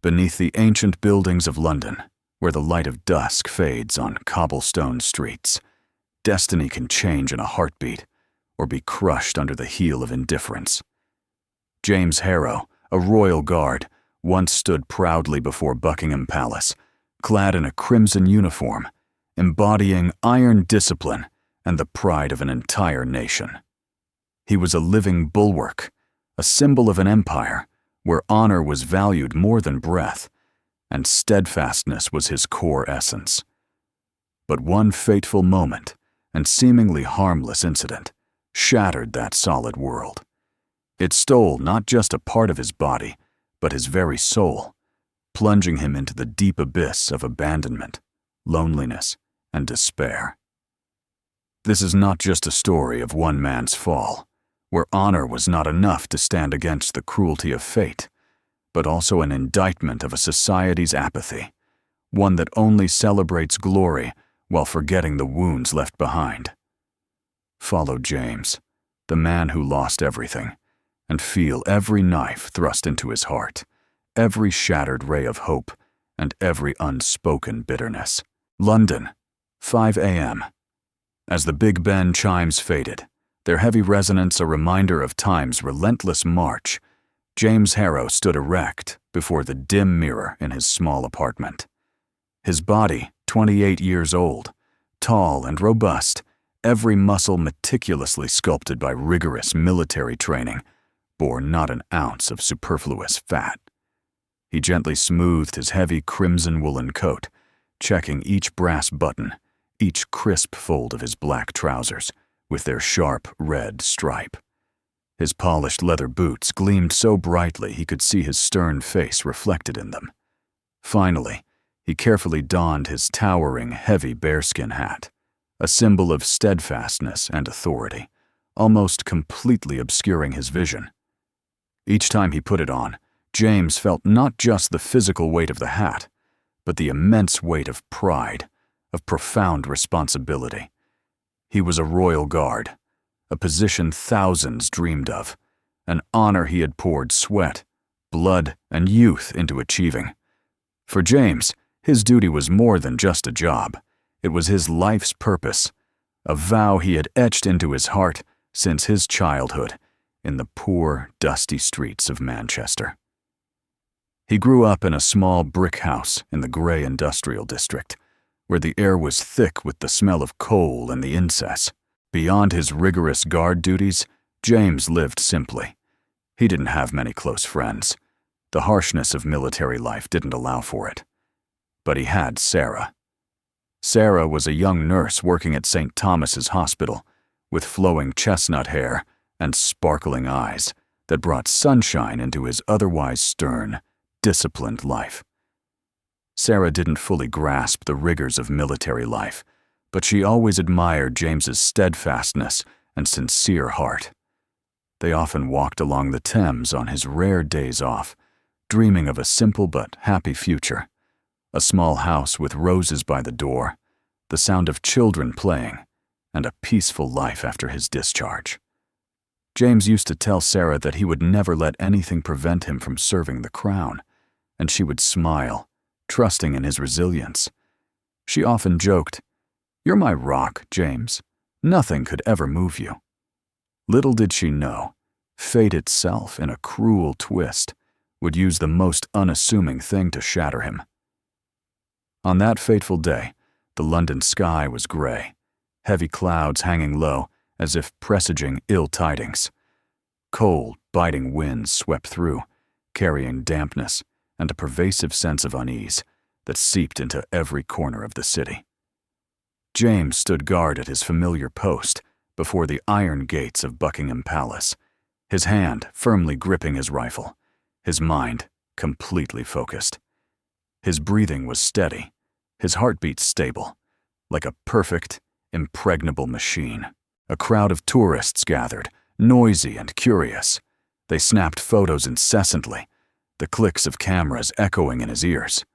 Beneath the ancient buildings of London, where the light of dusk fades on cobblestone streets, destiny can change in a heartbeat or be crushed under the heel of indifference. James Harrow, a royal guard, once stood proudly before Buckingham Palace, clad in a crimson uniform, embodying iron discipline and the pride of an entire nation. He was a living bulwark, a symbol of an empire where honor was valued more than breath, and steadfastness was his core essence. But one fateful moment and seemingly harmless incident shattered that solid world. It stole not just a part of his body, but his very soul, plunging him into the deep abyss of abandonment, loneliness, and despair. This is not just a story of one man's fall, where honor was not enough to stand against the cruelty of fate, but also an indictment of a society's apathy, one that only celebrates glory while forgetting the wounds left behind. Follow James, the man who lost everything, and feel every knife thrust into his heart, every shattered ray of hope, and every unspoken bitterness. London, 5 a.m. As the Big Ben chimes faded, their heavy resonance a reminder of time's relentless march, James Harrow stood erect before the dim mirror in his small apartment. His body, 28 years old, tall and robust, every muscle meticulously sculpted by rigorous military training, bore not an ounce of superfluous fat. He gently smoothed his heavy crimson woolen coat, checking each brass button, each crisp fold of his black trousers, with their sharp red stripe. His polished leather boots gleamed so brightly he could see his stern face reflected in them. Finally, he carefully donned his towering, heavy bearskin hat, a symbol of steadfastness and authority, almost completely obscuring his vision. Each time he put it on, James felt not just the physical weight of the hat, but the immense weight of pride, of profound responsibility. He was a royal guard, a position thousands dreamed of, an honor he had poured sweat, blood, and youth into achieving. For James, his duty was more than just a job. It was his life's purpose, a vow he had etched into his heart since his childhood in the poor, dusty streets of Manchester. He grew up in a small brick house in the grey industrial district, where the air was thick with the smell of coal and the incess. Beyond his rigorous guard duties, James lived simply. He didn't have many close friends. The harshness of military life didn't allow for it. But he had Sarah. Sarah was a young nurse working at St. Thomas's Hospital, with flowing chestnut hair and sparkling eyes that brought sunshine into his otherwise stern, disciplined life. Sarah didn't fully grasp the rigors of military life, but she always admired James's steadfastness and sincere heart. They often walked along the Thames on his rare days off, dreaming of a simple but happy future, a small house with roses by the door, the sound of children playing, and a peaceful life after his discharge. James used to tell Sarah that he would never let anything prevent him from serving the crown, and she would smile, trusting in his resilience. She often joked, "You're my rock, James. Nothing could ever move you." Little did she know, fate itself, in a cruel twist, would use the most unassuming thing to shatter him. On that fateful day, the London sky was gray, heavy clouds hanging low as if presaging ill tidings. Cold, biting winds swept through, carrying dampness and a pervasive sense of unease that seeped into every corner of the city. James stood guard at his familiar post before the iron gates of Buckingham Palace, his hand firmly gripping his rifle, his mind completely focused. His breathing was steady, his heartbeat stable, like a perfect, impregnable machine. A crowd of tourists gathered, noisy and curious. They snapped photos incessantly, the clicks of cameras echoing in his ears.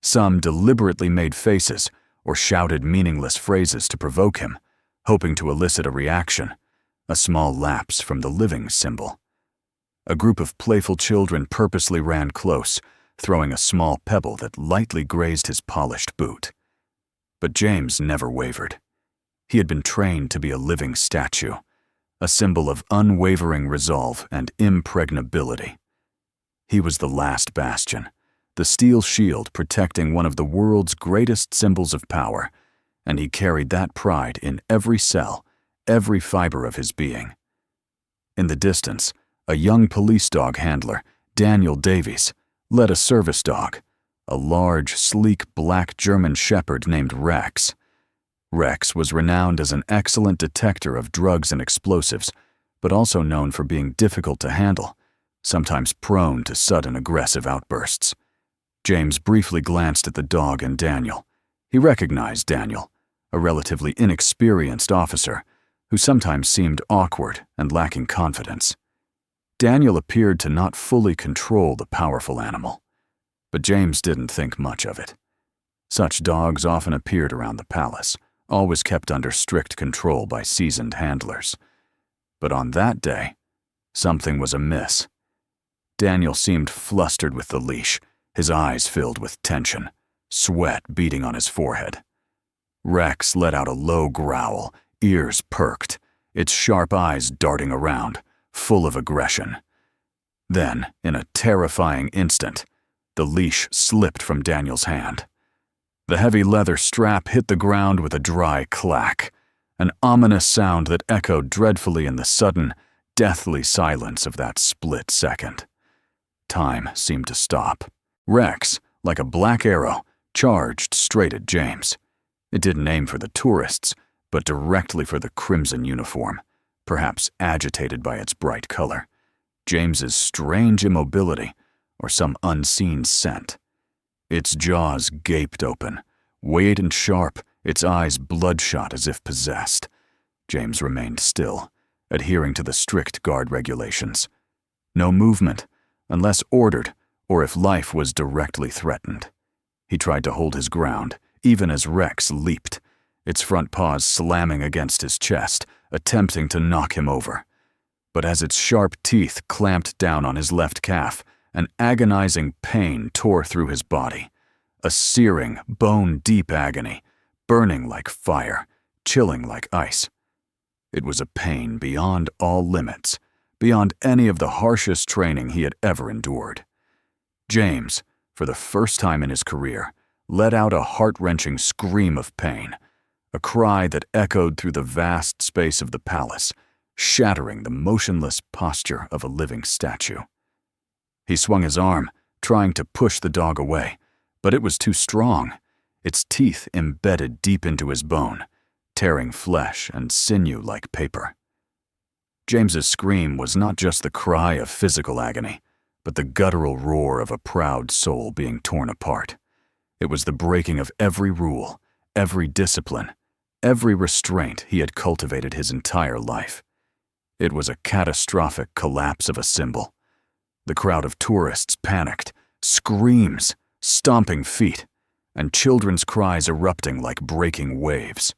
Some deliberately made faces or shouted meaningless phrases to provoke him, hoping to elicit a reaction, a small lapse from the living symbol. A group of playful children purposely ran close, throwing a small pebble that lightly grazed his polished boot. But James never wavered. He had been trained to be a living statue, a symbol of unwavering resolve and impregnability. He was the last bastion, the steel shield protecting one of the world's greatest symbols of power, and he carried that pride in every cell, every fiber of his being. In the distance, a young police dog handler, Daniel Davies, led a service dog, a large, sleek black German shepherd named Rex. Rex was renowned as an excellent detector of drugs and explosives, but also known for being difficult to handle, sometimes prone to sudden aggressive outbursts. James briefly glanced at the dog and Daniel. He recognized Daniel, a relatively inexperienced officer who sometimes seemed awkward and lacking confidence. Daniel appeared to not fully control the powerful animal, but James didn't think much of it. Such dogs often appeared around the palace, always kept under strict control by seasoned handlers. But on that day, something was amiss. Daniel seemed flustered with the leash, his eyes filled with tension, sweat beading on his forehead. Rex let out a low growl, ears perked, its sharp eyes darting around, full of aggression. Then, in a terrifying instant, the leash slipped from Daniel's hand. The heavy leather strap hit the ground with a dry clack, an ominous sound that echoed dreadfully in the sudden, deathly silence of that split second. Time seemed to stop. Rex, like a black arrow, charged straight at James. It didn't aim for the tourists, but directly for the crimson uniform, perhaps agitated by its bright color, James's strange immobility, or some unseen scent. Its jaws gaped open, wide and sharp, its eyes bloodshot as if possessed. James remained still, adhering to the strict guard regulations. No movement, unless ordered or if life was directly threatened. He tried to hold his ground, even as Rex leaped, its front paws slamming against his chest, attempting to knock him over. But as its sharp teeth clamped down on his left calf, an agonizing pain tore through his body, a searing, bone-deep agony, burning like fire, chilling like ice. It was a pain beyond all limits, beyond any of the harshest training he had ever endured. James, for the first time in his career, let out a heart-wrenching scream of pain, a cry that echoed through the vast space of the palace, shattering the motionless posture of a living statue. He swung his arm, trying to push the dog away, but it was too strong, its teeth embedded deep into his bone, tearing flesh and sinew like paper. James's scream was not just the cry of physical agony, but the guttural roar of a proud soul being torn apart. It was the breaking of every rule, every discipline, every restraint he had cultivated his entire life. It was a catastrophic collapse of a symbol. The crowd of tourists panicked, screams, stomping feet, and children's cries erupting like breaking waves.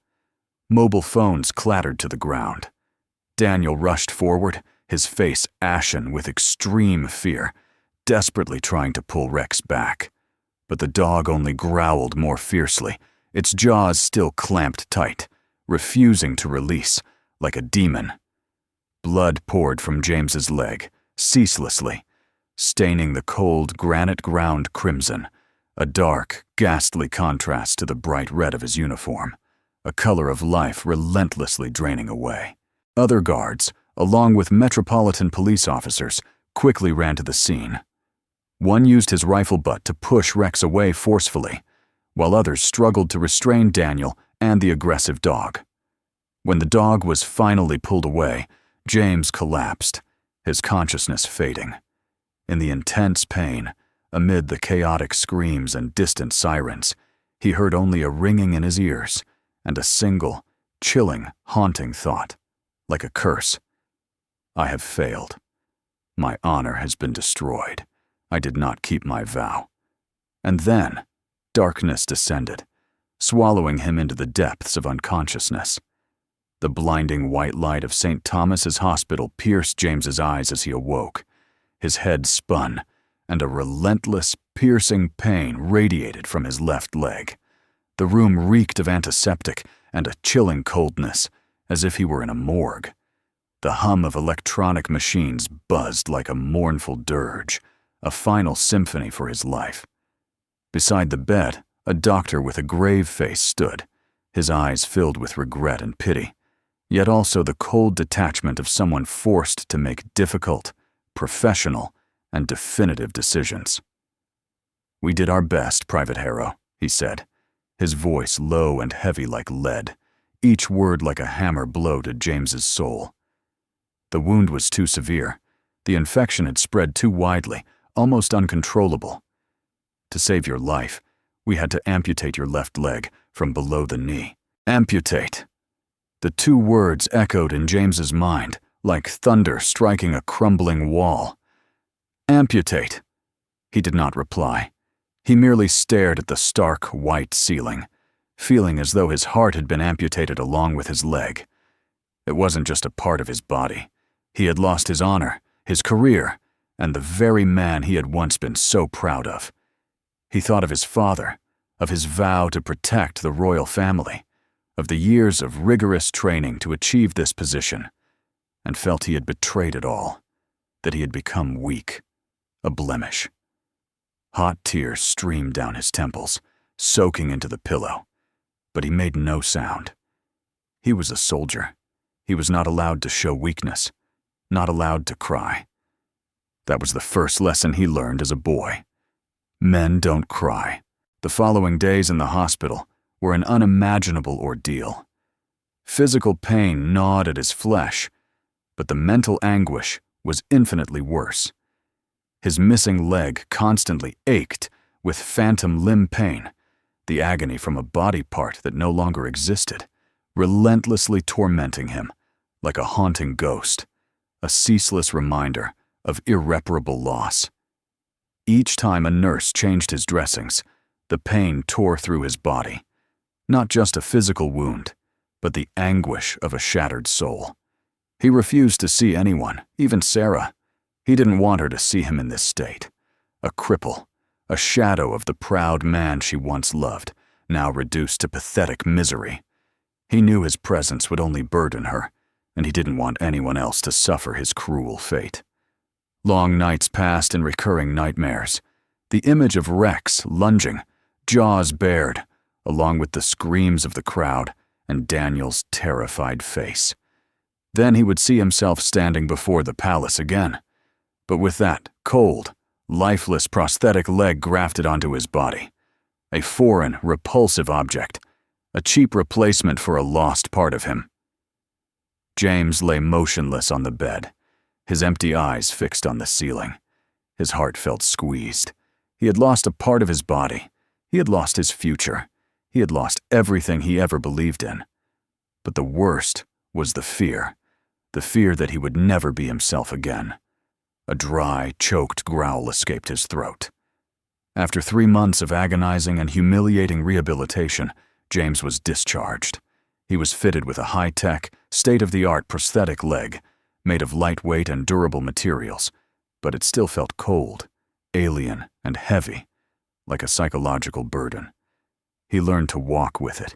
Mobile phones clattered to the ground. Daniel rushed forward, his face ashen with extreme fear, desperately trying to pull Rex back. But the dog only growled more fiercely, its jaws still clamped tight, refusing to release, like a demon. Blood poured from James's leg, ceaselessly, staining the cold granite ground crimson, a dark, ghastly contrast to the bright red of his uniform, a color of life relentlessly draining away. Other guards, along with Metropolitan police officers, quickly ran to the scene. One used his rifle butt to push Rex away forcefully, while others struggled to restrain Daniel and the aggressive dog. When the dog was finally pulled away, James collapsed, his consciousness fading. In the intense pain, amid the chaotic screams and distant sirens, he heard only a ringing in his ears and a single, chilling, haunting thought, like a curse. I have failed. My honor has been destroyed. I did not keep my vow. And then, darkness descended, swallowing him into the depths of unconsciousness. The blinding white light of St. Thomas's Hospital pierced James's eyes as he awoke. His head spun, and a relentless, piercing pain radiated from his left leg. The room reeked of antiseptic and a chilling coldness, as if he were in a morgue. The hum of electronic machines buzzed like a mournful dirge, a final symphony for his life. Beside the bed, a doctor with a grave face stood, his eyes filled with regret and pity, yet also the cold detachment of someone forced to make difficult, professional, and definitive decisions. "We did our best, Private Harrow," he said, his voice low and heavy like lead, each word like a hammer blow to James's soul. The wound was too severe. The infection had spread too widely, almost uncontrollable. To save your life, we had to amputate your left leg from below the knee. Amputate. The two words echoed in James's mind, like thunder striking a crumbling wall. Amputate. He did not reply. He merely stared at the stark, white ceiling, feeling as though his heart had been amputated along with his leg. It wasn't just a part of his body. He had lost his honor, his career, and the very man he had once been so proud of. He thought of his father, of his vow to protect the royal family, of the years of rigorous training to achieve this position, and felt he had betrayed it all, that he had become weak, a blemish. Hot tears streamed down his temples, soaking into the pillow, but he made no sound. He was a soldier. He was not allowed to show weakness, not allowed to cry. That was the first lesson he learned as a boy. Men don't cry. The following days in the hospital were an unimaginable ordeal. Physical pain gnawed at his flesh, but the mental anguish was infinitely worse. His missing leg constantly ached with phantom limb pain, the agony from a body part that no longer existed, relentlessly tormenting him like a haunting ghost, a ceaseless reminder of irreparable loss. Each time a nurse changed his dressings, the pain tore through his body, not just a physical wound, but the anguish of a shattered soul. He refused to see anyone, even Sarah. He didn't want her to see him in this state, a cripple, a shadow of the proud man she once loved, now reduced to pathetic misery. He knew his presence would only burden her, and he didn't want anyone else to suffer his cruel fate. Long nights passed in recurring nightmares, the image of Rex lunging, jaws bared, along with the screams of the crowd and Daniel's terrified face. Then he would see himself standing before the palace again, but with that cold, lifeless prosthetic leg grafted onto his body, a foreign, repulsive object, a cheap replacement for a lost part of him. James lay motionless on the bed, his empty eyes fixed on the ceiling. His heart felt squeezed. He had lost a part of his body. He had lost his future. He had lost everything he ever believed in. But the worst was the fear that he would never be himself again. A dry, choked growl escaped his throat. After 3 months of agonizing and humiliating rehabilitation, James was discharged. He was fitted with a high-tech, state-of-the-art prosthetic leg, made of lightweight and durable materials, but it still felt cold, alien, and heavy, like a psychological burden. He learned to walk with it,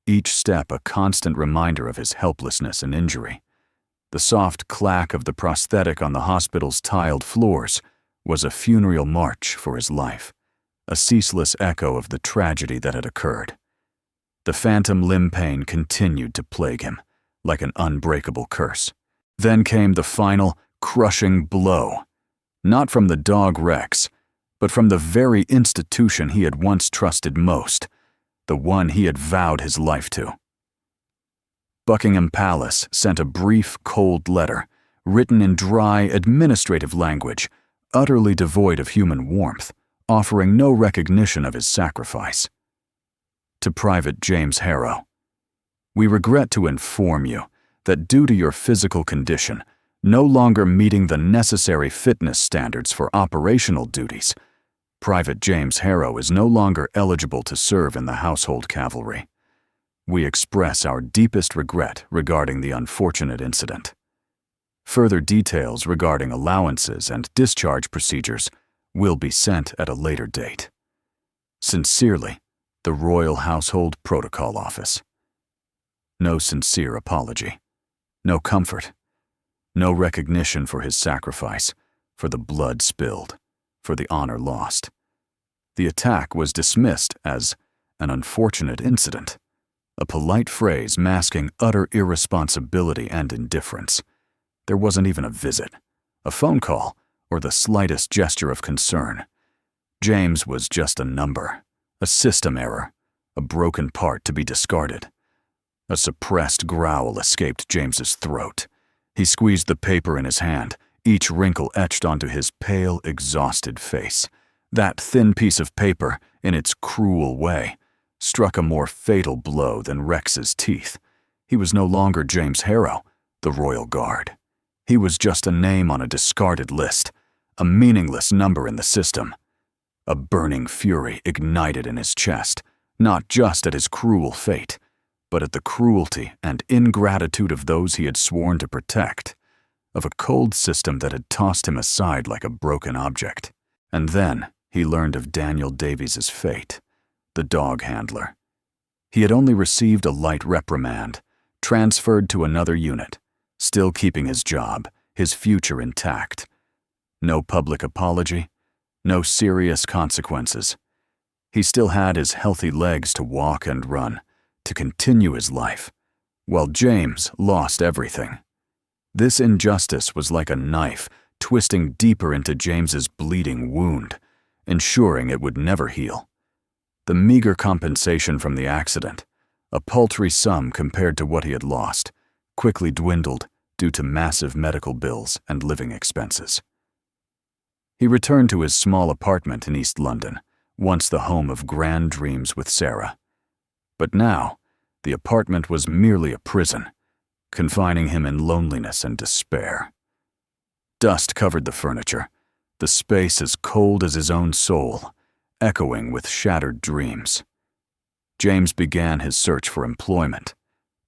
each step a constant reminder of his helplessness and injury. The soft clack of the prosthetic on the hospital's tiled floors was a funeral march for his life, a ceaseless echo of the tragedy that had occurred. The phantom limb pain continued to plague him, like an unbreakable curse. Then came the final, crushing blow, not from the dog Rex, but from the very institution he had once trusted most, the one he had vowed his life to. Buckingham Palace sent a brief, cold letter, written in dry, administrative language, utterly devoid of human warmth, offering no recognition of his sacrifice. To Private James Harrow, we regret to inform you that due to your physical condition, no longer meeting the necessary fitness standards for operational duties, Private James Harrow is no longer eligible to serve in the household cavalry. We express our deepest regret regarding the unfortunate incident. Further details regarding allowances and discharge procedures Will be sent at a later date. Sincerely, the Royal Household Protocol Office. No sincere apology. No comfort. No recognition for his sacrifice, for the blood spilled, for the honor lost. The attack was dismissed as an unfortunate incident, a polite phrase masking utter irresponsibility and indifference. There wasn't even a visit, a phone call, or the slightest gesture of concern. James was just a number, a system error, a broken part to be discarded. A suppressed growl escaped James's throat. He squeezed the paper in his hand, each wrinkle etched onto his pale, exhausted face. That thin piece of paper, in its cruel way, struck a more fatal blow than Rex's teeth. He was no longer James Harrow, the Royal Guard. He was just a name on a discarded list, a meaningless number in the system. A burning fury ignited in his chest, not just at his cruel fate, but at the cruelty and ingratitude of those he had sworn to protect, of a cold system that had tossed him aside like a broken object. And then he learned of Daniel Davies's fate, the dog handler. He had only received a light reprimand, transferred to another unit, still keeping his job, his future intact. No public apology, no serious consequences. He still had his healthy legs to walk and run, to continue his life, while James lost everything. This injustice was like a knife twisting deeper into James's bleeding wound, ensuring it would never heal. The meager compensation from the accident, a paltry sum compared to what he had lost, quickly dwindled due to massive medical bills and living expenses. He returned to his small apartment in East London, once the home of grand dreams with Sarah. But now, the apartment was merely a prison, confining him in loneliness and despair. Dust covered the furniture, the space as cold as his own soul, echoing with shattered dreams. James began his search for employment,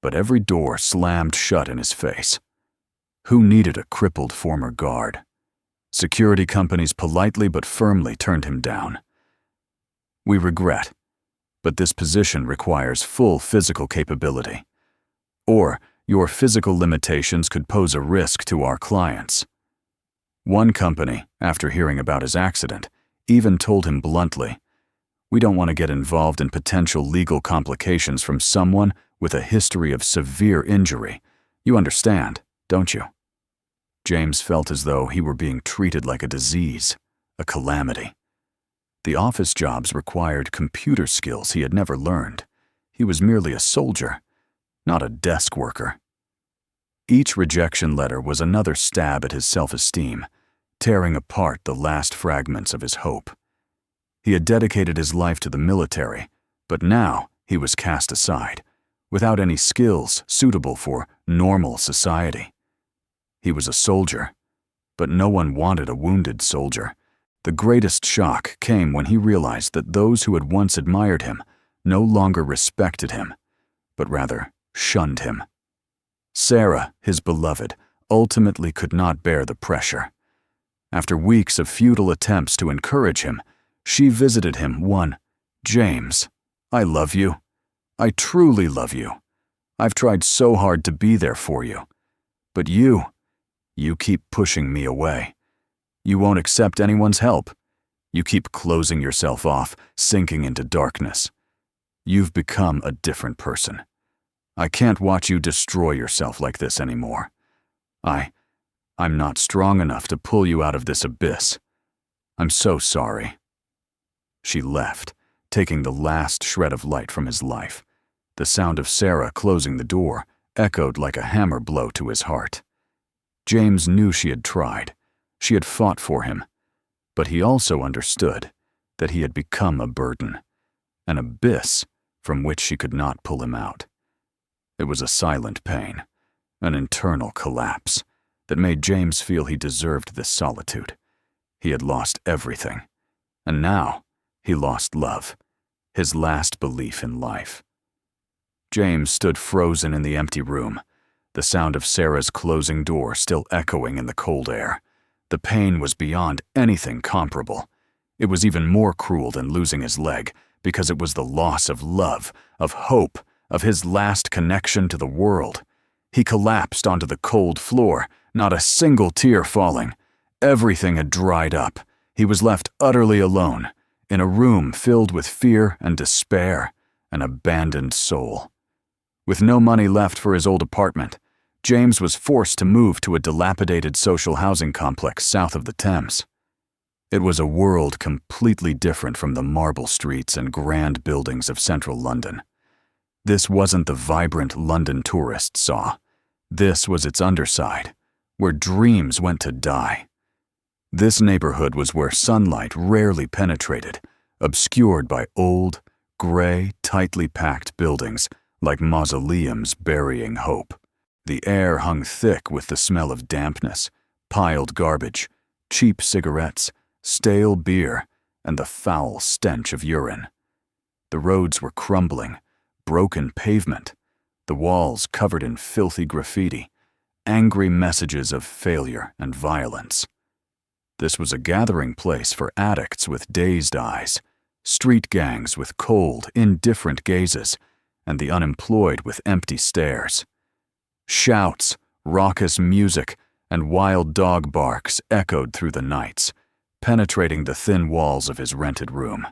but every door slammed shut in his face. Who needed a crippled former guard? Security companies politely but firmly turned him down. We regret, but this position requires full physical capability. Or your physical limitations could pose a risk to our clients. One company, after hearing about his accident, even told him bluntly, "We don't want to get involved in potential legal complications from someone with a history of severe injury. You understand, don't you?" James felt as though he were being treated like a disease, a calamity. The office jobs required computer skills he had never learned. He was merely a soldier, not a desk worker. Each rejection letter was another stab at his self-esteem, tearing apart the last fragments of his hope. He had dedicated his life to the military, but now he was cast aside, without any skills suitable for normal society. He was a soldier, but no one wanted a wounded soldier. The greatest shock came when he realized that those who had once admired him no longer respected him, but rather shunned him. Sarah, his beloved, ultimately could not bear the pressure. After weeks of futile attempts to encourage him, she visited him one, "James, I love you. I truly love you. I've tried so hard to be there for you. But you keep pushing me away. You won't accept anyone's help. You keep closing yourself off, sinking into darkness. You've become a different person. I can't watch you destroy yourself like this anymore. I'm not strong enough to pull you out of this abyss. I'm so sorry." She left, taking the last shred of light from his life. The sound of Sarah closing the door echoed like a hammer blow to his heart. James knew she had tried. She had fought for him. But he also understood that he had become a burden, an abyss from which she could not pull him out. It was a silent pain, an internal collapse, that made James feel he deserved this solitude. He had lost everything, and now he lost love, his last belief in life. James stood frozen in the empty room, the sound of Sarah's closing door still echoing in the cold air. The pain was beyond anything comparable, It was even more cruel than losing his leg, because it was the loss of love, of hope, of his last connection to the world. He collapsed onto the cold floor, not a single tear falling. Everything had dried up. He was left utterly alone, in a room filled with fear and despair, an abandoned soul. With no money left for his old apartment, James was forced to move to a dilapidated social housing complex south of the Thames. It was a world completely different from the marble streets and grand buildings of central London. This wasn't the vibrant London tourists saw. This was its underside, where dreams went to die. This neighborhood was where sunlight rarely penetrated, obscured by old, gray, tightly packed buildings like mausoleums burying hope. The air hung thick with the smell of dampness, piled garbage, cheap cigarettes, stale beer, and the foul stench of urine. The roads were crumbling, broken pavement, the walls covered in filthy graffiti, angry messages of failure and violence. This was a gathering place for addicts with dazed eyes, street gangs with cold, indifferent gazes, and the unemployed with empty stares. Shouts, raucous music, and wild dog barks echoed through the nights, penetrating the thin walls of his rented room.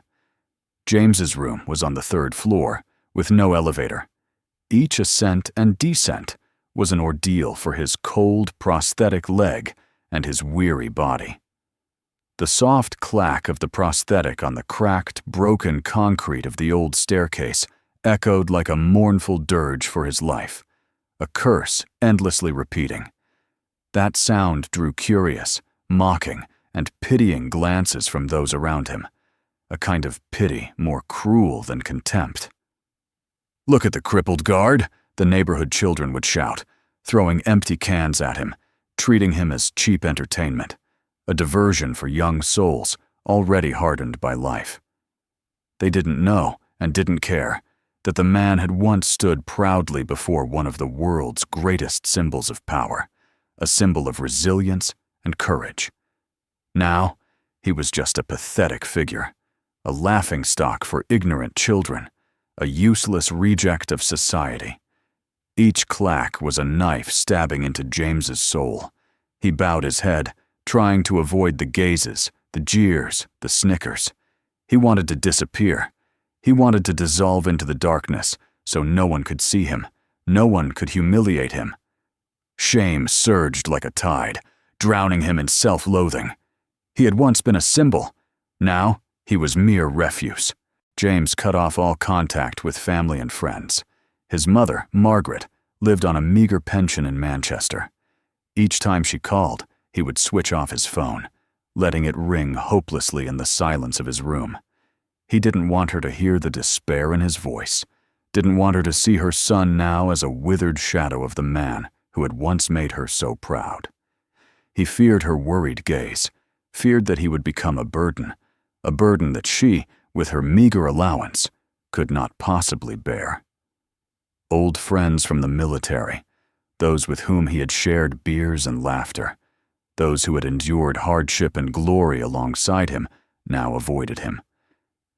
James's room was on the 3rd floor, with no elevator. Each ascent and descent was an ordeal for his cold, prosthetic leg and his weary body. The soft clack of the prosthetic on the cracked, broken concrete of the old staircase echoed like a mournful dirge for his life, a curse endlessly repeating. That sound drew curious, mocking, and pitying glances from those around him, a kind of pity more cruel than contempt. "Look at the crippled guard," the neighborhood children would shout, throwing empty cans at him, treating him as cheap entertainment, a diversion for young souls already hardened by life. They didn't know, and didn't care, that the man had once stood proudly before one of the world's greatest symbols of power, a symbol of resilience and courage. Now, he was just a pathetic figure, a laughingstock for ignorant children, a useless reject of society. Each clack was a knife stabbing into James's soul. He bowed his head, trying to avoid the gazes, the jeers, the snickers. He wanted to disappear. He wanted to dissolve into the darkness so no one could see him, no one could humiliate him. Shame surged like a tide, drowning him in self-loathing. He had once been a symbol. Now, he was mere refuse. James cut off all contact with family and friends. His mother, Margaret, lived on a meager pension in Manchester. Each time she called, he would switch off his phone, letting it ring hopelessly in the silence of his room. He didn't want her to hear the despair in his voice, didn't want her to see her son now as a withered shadow of the man who had once made her so proud. He feared her worried gaze, feared that he would become a burden that she, with her meager allowance, could not possibly bear. Old friends from the military, those with whom he had shared beers and laughter, those who had endured hardship and glory alongside him, now avoided him.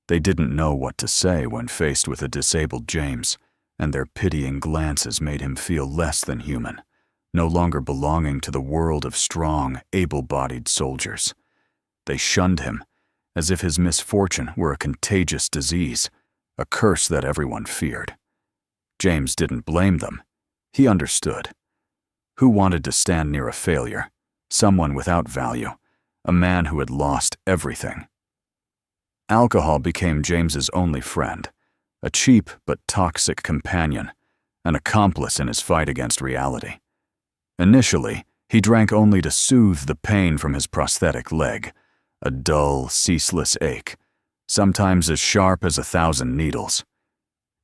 They didn't know what to say when faced with a disabled James, and their pitying glances made him feel less than human, no longer belonging to the world of strong, able-bodied soldiers. They shunned him, as if his misfortune were a contagious disease, a curse that everyone feared. James didn't blame them. He understood. Who wanted to stand near a failure, someone without value, a man who had lost everything? Alcohol became James's only friend, a cheap but toxic companion, an accomplice in his fight against reality. Initially, he drank only to soothe the pain from his prosthetic leg, a dull, ceaseless ache, sometimes as sharp as 1,000 needles.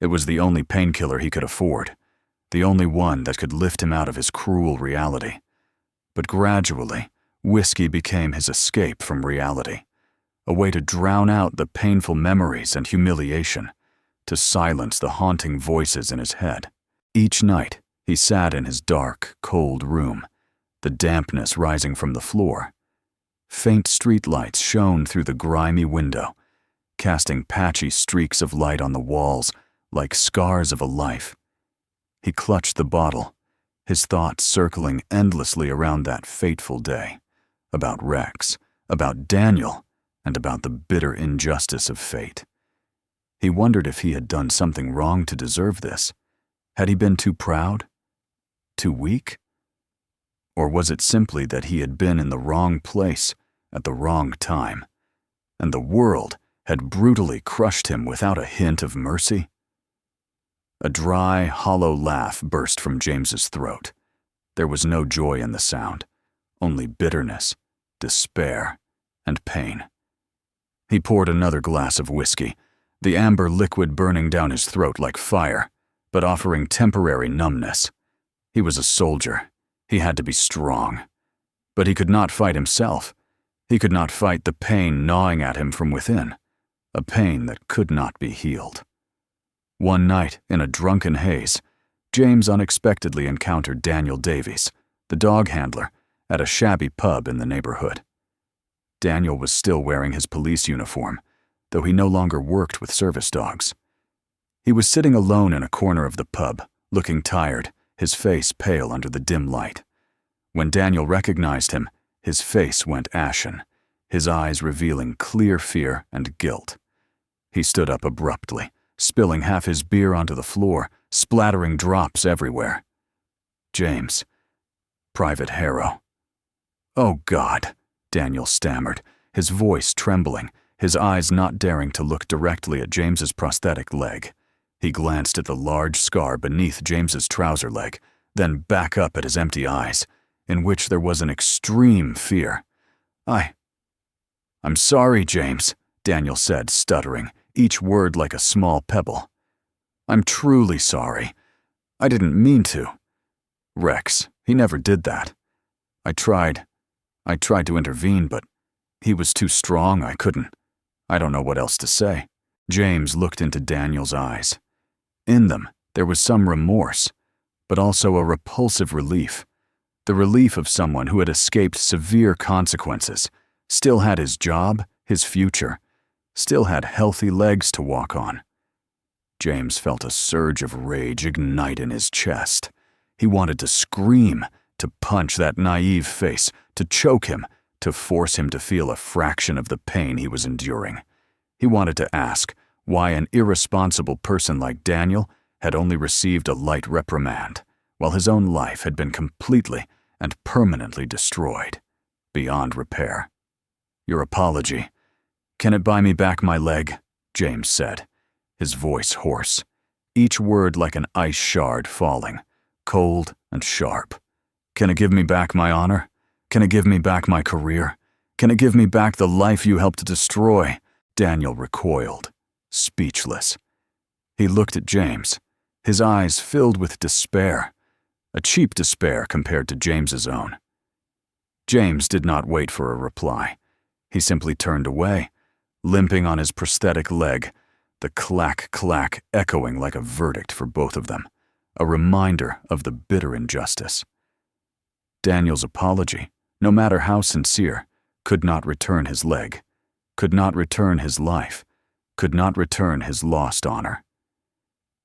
It was the only painkiller he could afford, the only one that could lift him out of his cruel reality. But gradually, whiskey became his escape from reality, a way to drown out the painful memories and humiliation, to silence the haunting voices in his head. Each night, he sat in his dark, cold room, the dampness rising from the floor. Faint streetlights shone through the grimy window, casting patchy streaks of light on the walls like scars of a life. He clutched the bottle, his thoughts circling endlessly around that fateful day, about Rex, about Daniel, and about the bitter injustice of fate. He wondered if he had done something wrong to deserve this. Had he been too proud? Too weak? Or was it simply that he had been in the wrong place at the wrong time, and the world had brutally crushed him without a hint of mercy? A dry, hollow laugh burst from James's throat. There was no joy in the sound, only bitterness, despair, and pain. He poured another glass of whiskey, the amber liquid burning down his throat like fire, but offering temporary numbness. He was a soldier. He had to be strong. But he could not fight himself. He could not fight the pain gnawing at him from within, a pain that could not be healed. One night, in a drunken haze, James unexpectedly encountered Daniel Davies, the dog handler, at a shabby pub in the neighborhood. Daniel was still wearing his police uniform, though he no longer worked with service dogs. He was sitting alone in a corner of the pub, looking tired, his face pale under the dim light. When Daniel recognized him, his face went ashen, his eyes revealing clear fear and guilt. He stood up abruptly, spilling half his beer onto the floor, splattering drops everywhere. James. Private Harrow. "Oh, God," Daniel stammered, his voice trembling, his eyes not daring to look directly at James's prosthetic leg. He glanced at the large scar beneath James's trouser leg, then back up at his empty eyes, in which there was an extreme fear. I'm sorry, James," Daniel said, stuttering, each word like a small pebble. "I'm truly sorry. I didn't mean to. Rex, he never did that. I tried to intervene, but he was too strong. I don't know what else to say." James looked into Daniel's eyes. In them, there was some remorse, but also a repulsive relief. The relief of someone who had escaped severe consequences, still had his job, his future, still had healthy legs to walk on. James felt a surge of rage ignite in his chest. He wanted to scream, to punch that naive face, to choke him, to force him to feel a fraction of the pain he was enduring. He wanted to ask why an irresponsible person like Daniel had only received a light reprimand, while his own life had been completely and permanently destroyed, beyond repair. "Your apology. Can it buy me back my leg?" James said, his voice hoarse, each word like an ice shard falling, cold and sharp. "Can it give me back my honor? Can it give me back my career? Can it give me back the life you helped to destroy?" Daniel recoiled, speechless. He looked at James, his eyes filled with despair, a cheap despair compared to James's own. James did not wait for a reply. He simply turned away, limping on his prosthetic leg, the clack-clack echoing like a verdict for both of them, a reminder of the bitter injustice. Daniel's apology, no matter how sincere, could not return his leg, could not return his life, could not return his lost honor.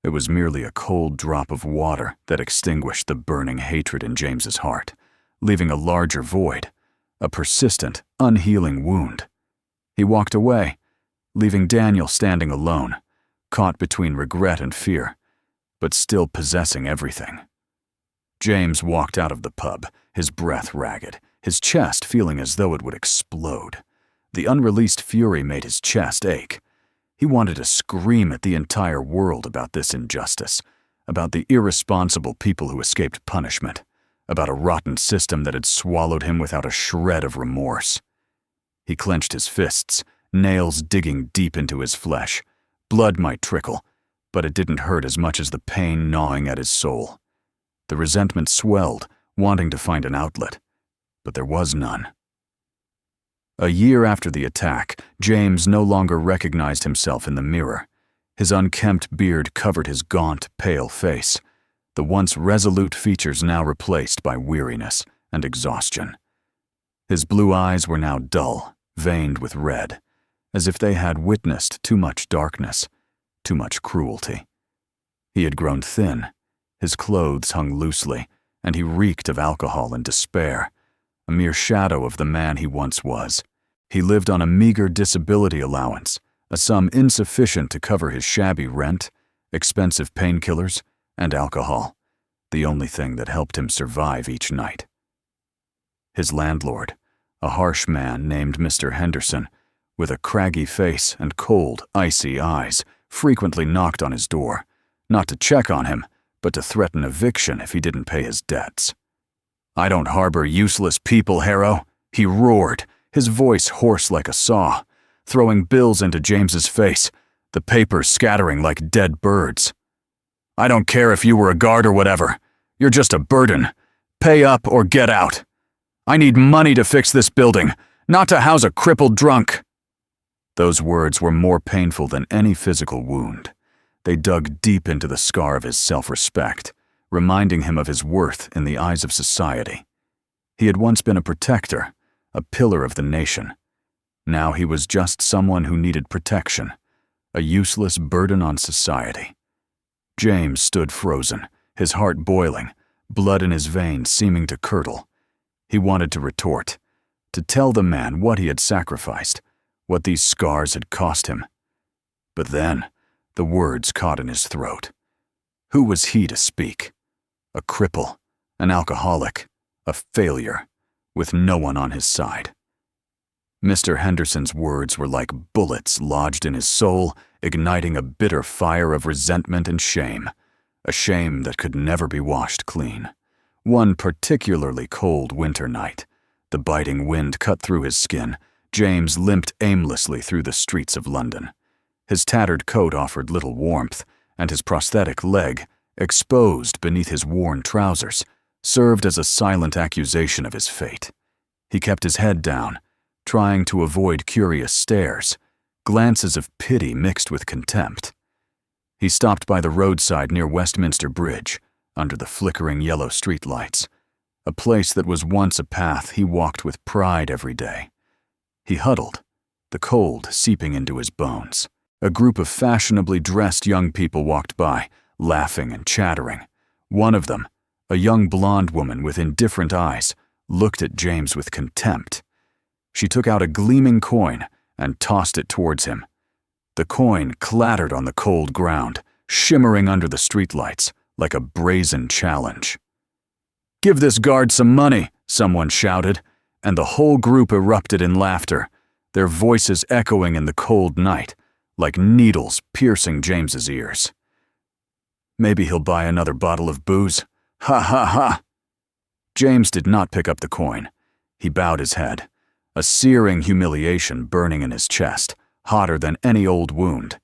It was merely a cold drop of water that extinguished the burning hatred in James's heart, leaving a larger void, a persistent, unhealing wound. He walked away, leaving Daniel standing alone, caught between regret and fear, but still possessing everything. James walked out of the pub, his breath ragged, his chest feeling as though it would explode. The unreleased fury made his chest ache. He wanted to scream at the entire world about this injustice, about the irresponsible people who escaped punishment, about a rotten system that had swallowed him without a shred of remorse. He clenched his fists, nails digging deep into his flesh. Blood might trickle, but it didn't hurt as much as the pain gnawing at his soul. The resentment swelled, wanting to find an outlet, but there was none. A year after the attack, James no longer recognized himself in the mirror. His unkempt beard covered his gaunt, pale face, the once resolute features now replaced by weariness and exhaustion. His blue eyes were now dull, veined with red, as if they had witnessed too much darkness, too much cruelty. He had grown thin, his clothes hung loosely, and he reeked of alcohol and despair, a mere shadow of the man he once was. He lived on a meager disability allowance, a sum insufficient to cover his shabby rent, expensive painkillers, and alcohol, the only thing that helped him survive each night. His landlord, a harsh man named Mr. Henderson, with a craggy face and cold, icy eyes, frequently knocked on his door, not to check on him, but to threaten eviction if he didn't pay his debts. "I don't harbor useless people, Harrow," he roared, his voice hoarse like a saw, throwing bills into James's face, the papers scattering like dead birds. "I don't care if you were a guard or whatever. You're just a burden. Pay up or get out. I need money to fix this building, not to house a crippled drunk." Those words were more painful than any physical wound. They dug deep into the scar of his self-respect, reminding him of his worth in the eyes of society. He had once been a protector, a pillar of the nation. Now he was just someone who needed protection, a useless burden on society. James stood frozen, his heart boiling, blood in his veins seeming to curdle. He wanted to retort, to tell the man what he had sacrificed, what these scars had cost him. But then, the words caught in his throat. Who was he to speak? A cripple, an alcoholic, a failure, with no one on his side. Mr. Henderson's words were like bullets lodged in his soul, igniting a bitter fire of resentment and shame, a shame that could never be washed clean. One particularly cold winter night, the biting wind cut through his skin. James limped aimlessly through the streets of London. His tattered coat offered little warmth, and his prosthetic leg, exposed beneath his worn trousers, served as a silent accusation of his fate. He kept his head down, trying to avoid curious stares, glances of pity mixed with contempt. He stopped by the roadside near Westminster Bridge, under the flickering yellow streetlights, a place that was once a path he walked with pride every day. He huddled, the cold seeping into his bones. A group of fashionably dressed young people walked by, laughing and chattering. One of them, a young blonde woman with indifferent eyes, looked at James with contempt. She took out a gleaming coin and tossed it towards him. The coin clattered on the cold ground, shimmering under the streetlights like a brazen challenge. "Give this guard some money," someone shouted, and the whole group erupted in laughter, their voices echoing in the cold night, like needles piercing James's ears. "Maybe he'll buy another bottle of booze. Ha ha ha!" James did not pick up the coin. He bowed his head, a searing humiliation burning in his chest, hotter than any old wound.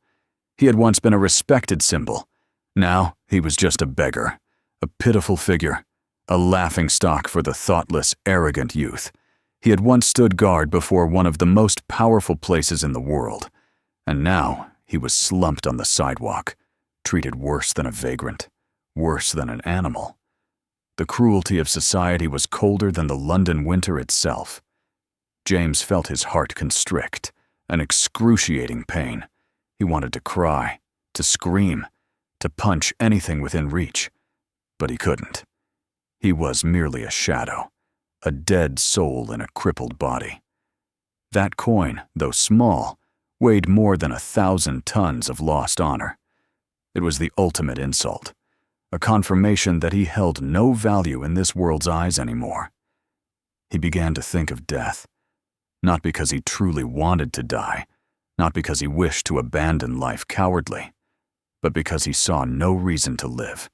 He had once been a respected symbol. Now he was just a beggar, a pitiful figure, a laughingstock for the thoughtless, arrogant youth. He had once stood guard before one of the most powerful places in the world, and now he was slumped on the sidewalk, treated worse than a vagrant, worse than an animal. The cruelty of society was colder than the London winter itself. James felt his heart constrict, an excruciating pain. He wanted to cry, to scream, to punch anything within reach, but he couldn't. He was merely a shadow, a dead soul in a crippled body. That coin, though small, weighed more than 1,000 tons of lost honor. It was the ultimate insult, a confirmation that he held no value in this world's eyes anymore. He began to think of death, not because he truly wanted to die, not because he wished to abandon life cowardly, but because he saw no reason to live,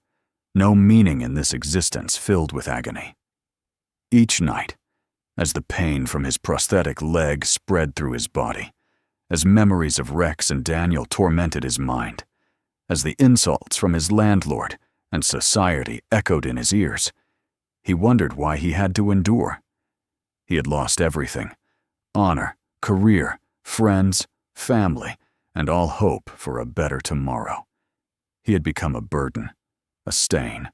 no meaning in this existence filled with agony. Each night, as the pain from his prosthetic leg spread through his body, as memories of Rex and Daniel tormented his mind, as the insults from his landlord and society echoed in his ears, he wondered why he had to endure. He had lost everything: honor, career, friends, family, and all hope for a better tomorrow. He had become a burden, a stain,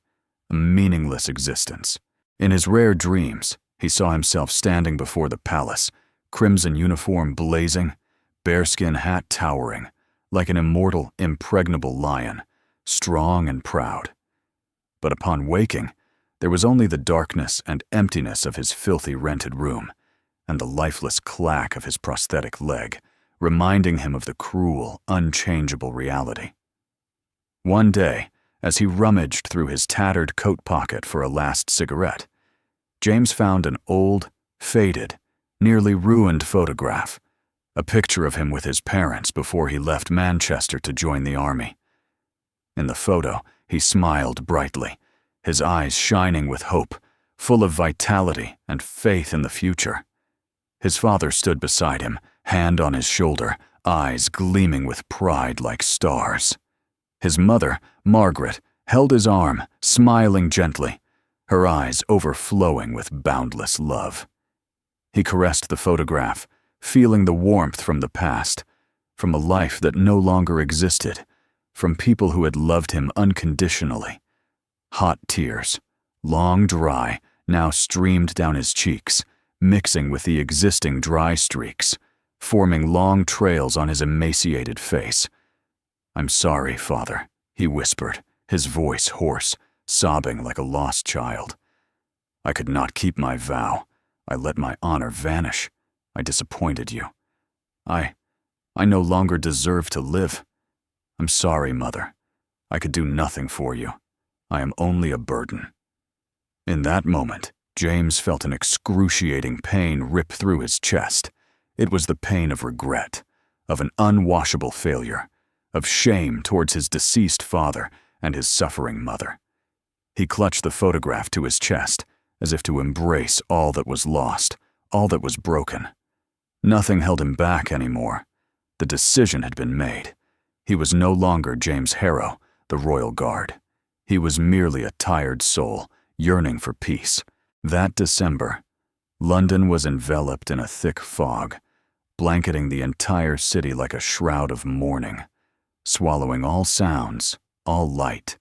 a meaningless existence. In his rare dreams, He saw himself standing before the palace, crimson uniform blazing, bearskin hat towering, like an immortal, impregnable lion, strong and proud. But upon waking, there was only the darkness and emptiness of his filthy rented room, and the lifeless clack of his prosthetic leg, reminding him of the cruel, unchangeable reality. One day, as he rummaged through his tattered coat pocket for a last cigarette, James found an old, faded, nearly ruined photograph, a picture of him with his parents before he left Manchester to join the army. In the photo, he smiled brightly, his eyes shining with hope, full of vitality and faith in the future. His father stood beside him, hand on his shoulder, eyes gleaming with pride like stars. His mother, Margaret, held his arm, smiling gently, her eyes overflowing with boundless love. He caressed the photograph, feeling the warmth from the past, from a life that no longer existed, from people who had loved him unconditionally. Hot tears, long dry, now streamed down his cheeks, mixing with the existing dry streaks, forming long trails on his emaciated face. "I'm sorry, Father," he whispered, his voice hoarse, sobbing like a lost child. "I could not keep my vow. I let my honor vanish. I disappointed you. I no longer deserve to live. I'm sorry, Mother. I could do nothing for you. I am only a burden." In that moment, James felt an excruciating pain rip through his chest. It was the pain of regret, of an unwashable failure, of shame towards his deceased father and his suffering mother. He clutched the photograph to his chest, as if to embrace all that was lost, all that was broken. Nothing held him back anymore. The decision had been made. He was no longer James Harrow, the Royal Guard. He was merely a tired soul, yearning for peace. That December, London was enveloped in a thick fog, blanketing the entire city like a shroud of mourning, swallowing all sounds, all light,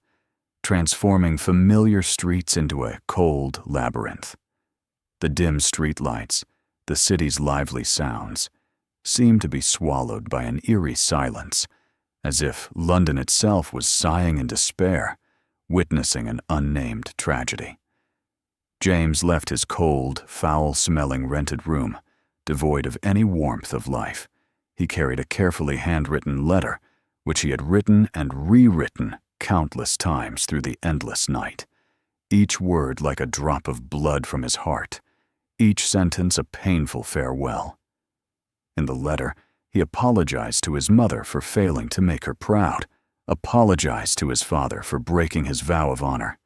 transforming familiar streets into a cold labyrinth. The dim streetlights, the city's lively sounds, seemed to be swallowed by an eerie silence, as if London itself was sighing in despair, witnessing an unnamed tragedy. James left his cold, foul-smelling rented room, devoid of any warmth of life. He carried a carefully handwritten letter, which he had written and rewritten countless times through the endless night, each word like a drop of blood from his heart, each sentence a painful farewell. In the letter, he apologized to his mother for failing to make her proud, apologized to his father for breaking his vow of honor.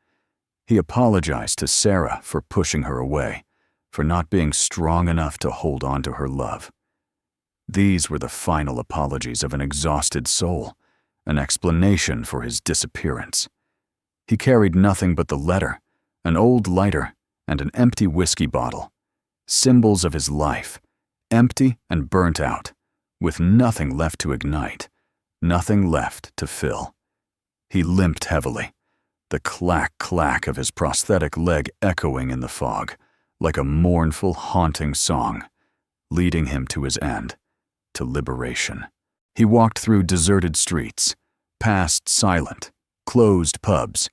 He apologized to Sarah for pushing her away, for not being strong enough to hold on to her love. These were the final apologies of an exhausted soul, an explanation for his disappearance. He carried nothing but the letter, an old lighter, and an empty whiskey bottle, symbols of his life, empty and burnt out, with nothing left to ignite, nothing left to fill. He limped heavily, the clack-clack of his prosthetic leg echoing in the fog, like a mournful, haunting song, leading him to his end, to liberation. He walked through deserted streets, past silent, closed pubs,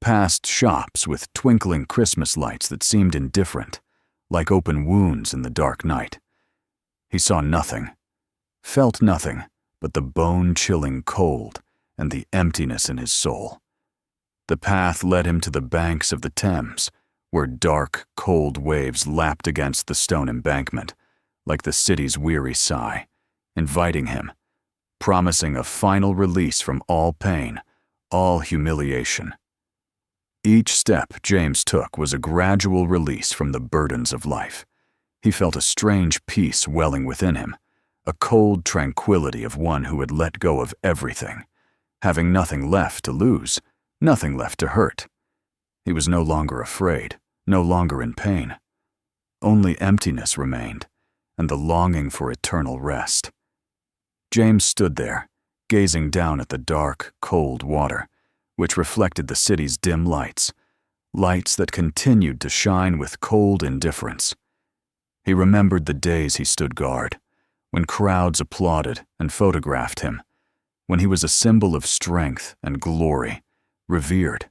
past shops with twinkling Christmas lights that seemed indifferent, like open wounds in the dark night. He saw nothing, felt nothing but the bone-chilling cold and the emptiness in his soul. The path led him to the banks of the Thames, where dark, cold waves lapped against the stone embankment, like the city's weary sigh, inviting him, promising a final release from all pain, all humiliation. Each step James took was a gradual release from the burdens of life. He felt a strange peace welling within him, a cold tranquility of one who had let go of everything, having nothing left to lose, nothing left to hurt. He was no longer afraid, no longer in pain. Only emptiness remained, and the longing for eternal rest. James stood there, gazing down at the dark, cold water, which reflected the city's dim lights, lights that continued to shine with cold indifference. He remembered the days he stood guard, when crowds applauded and photographed him, when he was a symbol of strength and glory, revered.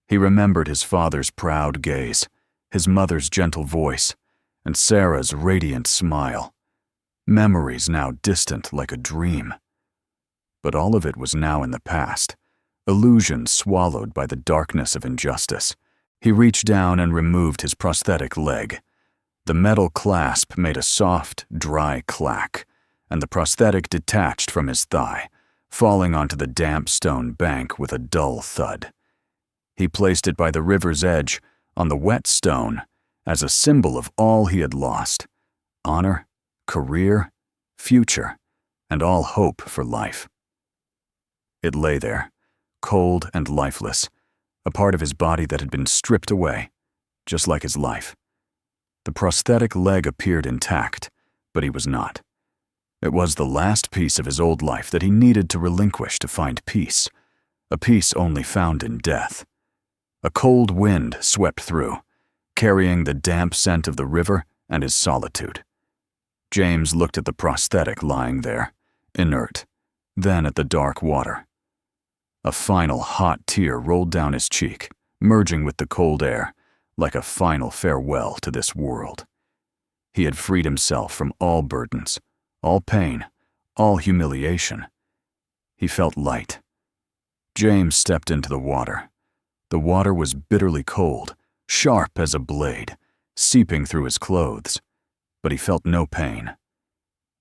He remembered his father's proud gaze, his mother's gentle voice, and Sarah's radiant smile. Memories now distant like a dream. But all of it was now in the past, illusions swallowed by the darkness of injustice. He reached down and removed his prosthetic leg. The metal clasp made a soft, dry clack, and the prosthetic detached from his thigh, falling onto the damp stone bank with a dull thud. He placed it by the river's edge, on the wet stone, as a symbol of all he had lost: honor, career, future, and all hope for life. It lay there, cold and lifeless, a part of his body that had been stripped away, just like his life. The prosthetic leg appeared intact, but he was not. It was the last piece of his old life that he needed to relinquish to find peace, a peace only found in death. A cold wind swept through, carrying the damp scent of the river and his solitude. James looked at the prosthetic lying there, inert, then at the dark water. A final hot tear rolled down his cheek, merging with the cold air, like a final farewell to this world. He had freed himself from all burdens, all pain, all humiliation. He felt light. James stepped into the water. The water was bitterly cold, sharp as a blade, seeping through his clothes, but he felt no pain.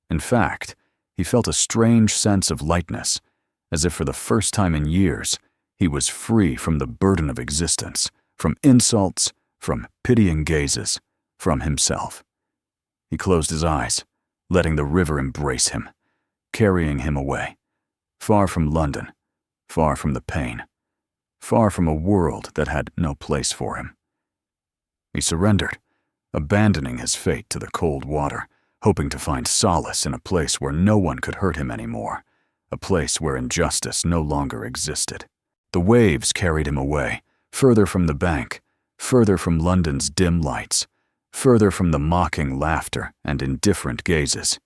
In fact, he felt a strange sense of lightness, as if for the first time in years, he was free from the burden of existence, from insults, from pitying gazes, from himself. He closed his eyes, letting the river embrace him, carrying him away, far from London, far from the pain, far from a world that had no place for him. He surrendered, abandoning his fate to the cold water, hoping to find solace in a place where no one could hurt him anymore, a place where injustice no longer existed. The waves carried him away, further from the bank, further from London's dim lights, further from the mocking laughter and indifferent gazes.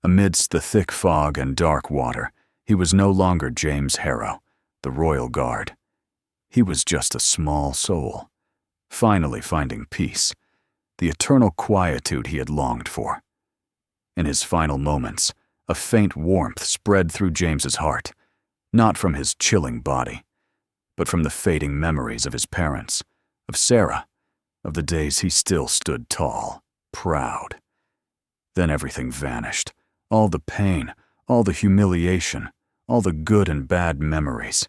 Amidst the thick fog and dark water, he was no longer James Harrow, the royal guard. He was just a small soul, finally finding peace, the eternal quietude he had longed for. In his final moments, a faint warmth spread through James's heart, not from his chilling body, but from the fading memories of his parents, of Sarah, of the days he still stood tall, proud. Then everything vanished, all the pain, all the humiliation, all the good and bad memories,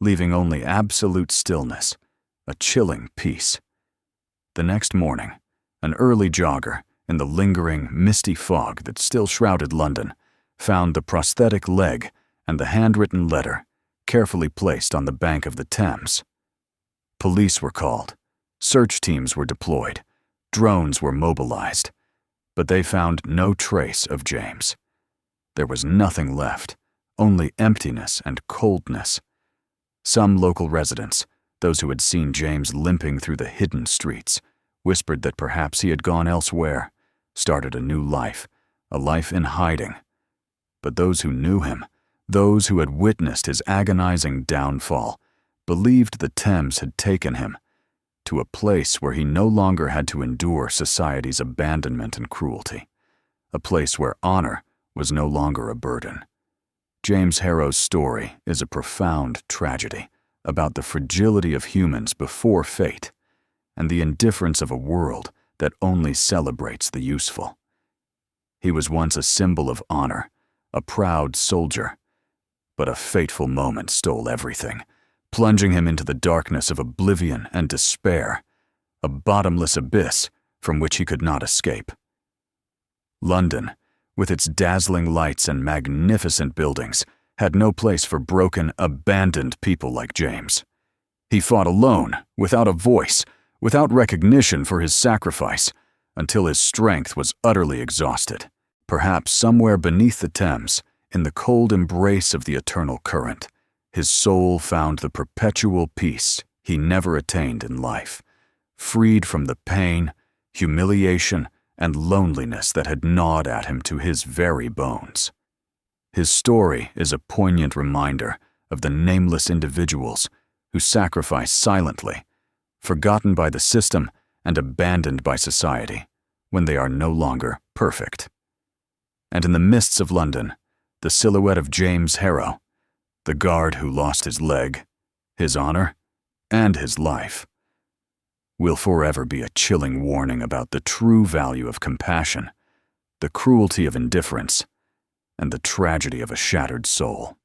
leaving only absolute stillness, a chilling peace. The next morning, an early jogger, in the lingering, misty fog that still shrouded London, found the prosthetic leg and the handwritten letter carefully placed on the bank of the Thames. Police were called, search teams were deployed, drones were mobilized, but they found no trace of James. There was nothing left, only emptiness and coldness. Some local residents, those who had seen James limping through the hidden streets, whispered that perhaps he had gone elsewhere, started a new life, a life in hiding. But those who knew him, those who had witnessed his agonizing downfall, believed the Thames had taken him to a place where he no longer had to endure society's abandonment and cruelty, a place where honor was no longer a burden. James Harrow's story is a profound tragedy about the fragility of humans before fate and the indifference of a world that only celebrates the useful. He was once a symbol of honor, a proud soldier, but a fateful moment stole everything, plunging him into the darkness of oblivion and despair, a bottomless abyss from which he could not escape. London, with its dazzling lights and magnificent buildings, had no place for broken, abandoned people like James. He fought alone, without a voice, without recognition for his sacrifice, until his strength was utterly exhausted. Perhaps somewhere beneath the Thames, in the cold embrace of the eternal current, his soul found the perpetual peace he never attained in life, freed from the pain, humiliation, and loneliness that had gnawed at him to his very bones. His story is a poignant reminder of the nameless individuals who sacrifice silently, forgotten by the system and abandoned by society when they are no longer perfect. And in the mists of London, the silhouette of James Harrow, the guard who lost his leg, his honor, and his life, will forever be a chilling warning about the true value of compassion, the cruelty of indifference, and the tragedy of a shattered soul.